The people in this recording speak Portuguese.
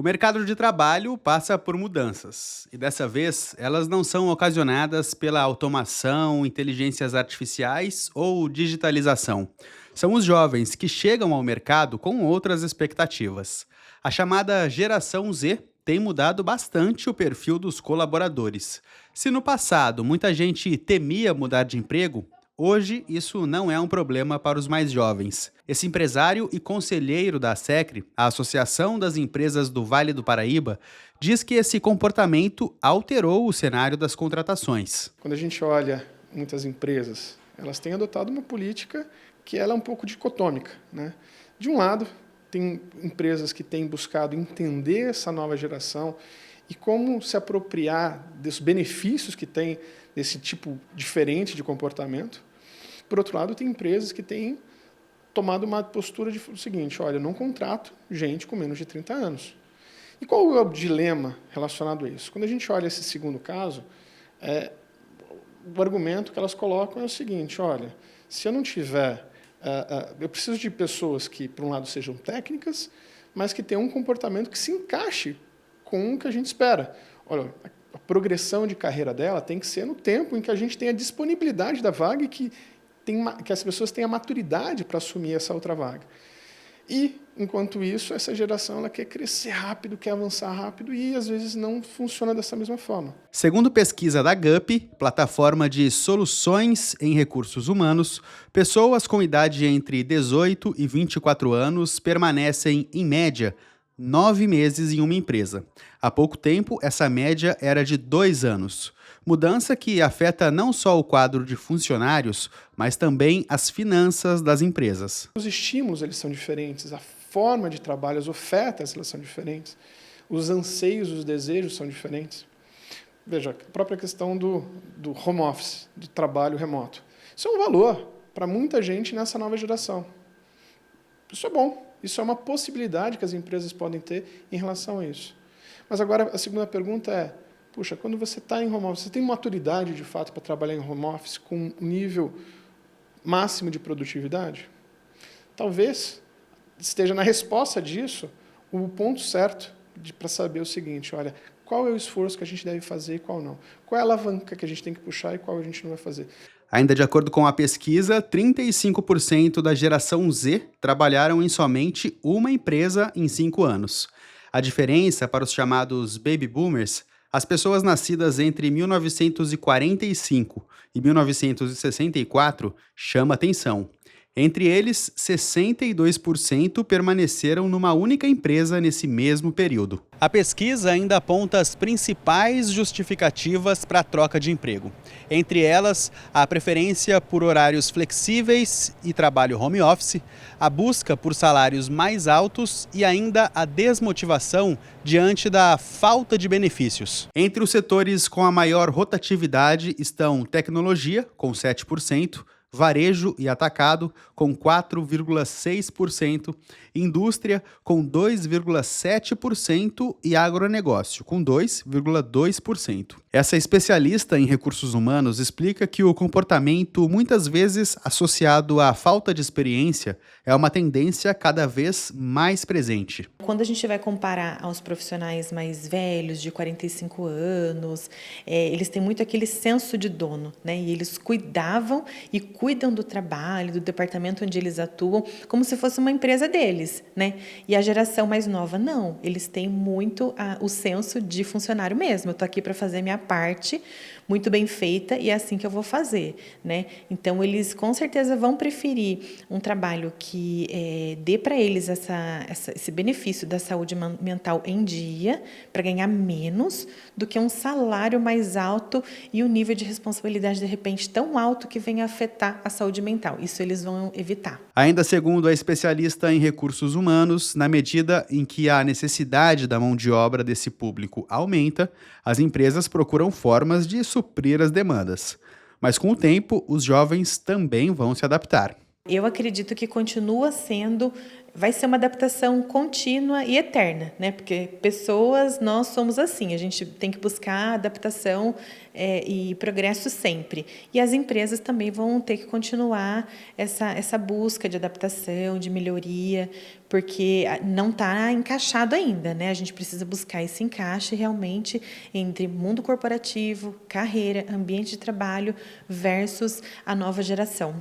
O mercado de trabalho passa por mudanças, e dessa vez elas não são ocasionadas pela automação, inteligências artificiais ou digitalização. São os jovens que chegam ao mercado com outras expectativas. A chamada geração Z tem mudado bastante o perfil dos colaboradores. Se no passado muita gente temia mudar de emprego, hoje, isso não é um problema para os mais jovens. Esse empresário e conselheiro da ASECRE, a Associação das Empresas do Vale do Paraíba, diz que esse comportamento alterou o cenário das contratações. Quando a gente olha muitas empresas, elas têm adotado uma política que ela é um pouco dicotômica, né? De um lado, tem empresas que têm buscado entender essa nova geração e como se apropriar dos benefícios que tem desse tipo diferente de comportamento. Por outro lado, tem empresas que têm tomado uma postura de o seguinte: olha, eu não contrato gente com menos de 30 anos. E qual é o dilema relacionado a isso? Quando a gente olha esse segundo caso, o argumento que elas colocam é o seguinte: olha, se eu não tiver... eu preciso de pessoas que, por um lado, sejam técnicas, mas que tenham um comportamento que se encaixe com o que a gente espera. Olha, a progressão de carreira dela tem que ser no tempo em que a gente tem a disponibilidade da vaga e que as pessoas tenham a maturidade para assumir essa outra vaga. E, enquanto isso, essa geração ela quer crescer rápido, quer avançar rápido e, às vezes, não funciona dessa mesma forma. Segundo pesquisa da GUP, plataforma de soluções em recursos humanos, pessoas com idade entre 18 e 24 anos permanecem, em média, 9 meses em uma empresa. Há pouco tempo, essa média era de 2 anos. Mudança que afeta não só o quadro de funcionários, mas também as finanças das empresas. Os estímulos eles são diferentes, a forma de trabalho, as ofertas elas são diferentes, os anseios, os desejos são diferentes. Veja, a própria questão do home office, do trabalho remoto. Isso é um valor para muita gente nessa nova geração. Isso é bom. Isso é uma possibilidade que as empresas podem ter em relação a isso. Mas agora a segunda pergunta é, puxa, quando você está em home office, você tem maturidade de fato para trabalhar em home office com um nível máximo de produtividade? Talvez esteja na resposta disso o ponto certo para saber o seguinte: olha, qual é o esforço que a gente deve fazer e qual não? Qual é a alavanca que a gente tem que puxar e qual a gente não vai fazer? Ainda de acordo com a pesquisa, 35% da geração Z trabalharam em somente uma empresa em 5 anos. A diferença para os chamados baby boomers, as pessoas nascidas entre 1945 e 1964, chama atenção. Entre eles, 62% permaneceram numa única empresa nesse mesmo período. A pesquisa ainda aponta as principais justificativas para a troca de emprego. Entre elas, a preferência por horários flexíveis e trabalho home office, a busca por salários mais altos e ainda a desmotivação diante da falta de benefícios. Entre os setores com a maior rotatividade estão tecnologia, com 7%, varejo e atacado, com 4,6%, indústria, com 2,7% e agronegócio, com 2,2%. Essa especialista em recursos humanos explica que o comportamento, muitas vezes associado à falta de experiência, é uma tendência cada vez mais presente. Quando a gente vai comparar aos profissionais mais velhos, de 45 anos, eles têm muito aquele senso de dono, né? E eles cuidavam e cuidam do trabalho, do departamento onde eles atuam, como se fosse uma empresa deles, né? E a geração mais nova, não. Eles têm muito o senso de funcionário mesmo. Eu estou aqui para fazer a minha parte, muito bem feita, e é assim que eu vou fazer, né? Então, eles com certeza vão preferir um trabalho que dê para eles esse benefício da saúde mental em dia, para ganhar menos, do que um salário mais alto e um nível de responsabilidade, de repente, tão alto que venha afetar a saúde mental. Isso eles vão evitar. Ainda segundo a especialista em recursos humanos, na medida em que a necessidade da mão de obra desse público aumenta, as empresas procuram formas de suprir as demandas. Mas com o tempo, os jovens também vão se adaptar. Eu acredito que vai ser uma adaptação contínua e eterna, né? Porque pessoas, nós somos assim, a gente tem que buscar adaptação e progresso sempre. E as empresas também vão ter que continuar essa busca de adaptação, de melhoria, porque não está encaixado ainda, né? A gente precisa buscar esse encaixe realmente entre mundo corporativo, carreira, ambiente de trabalho versus a nova geração.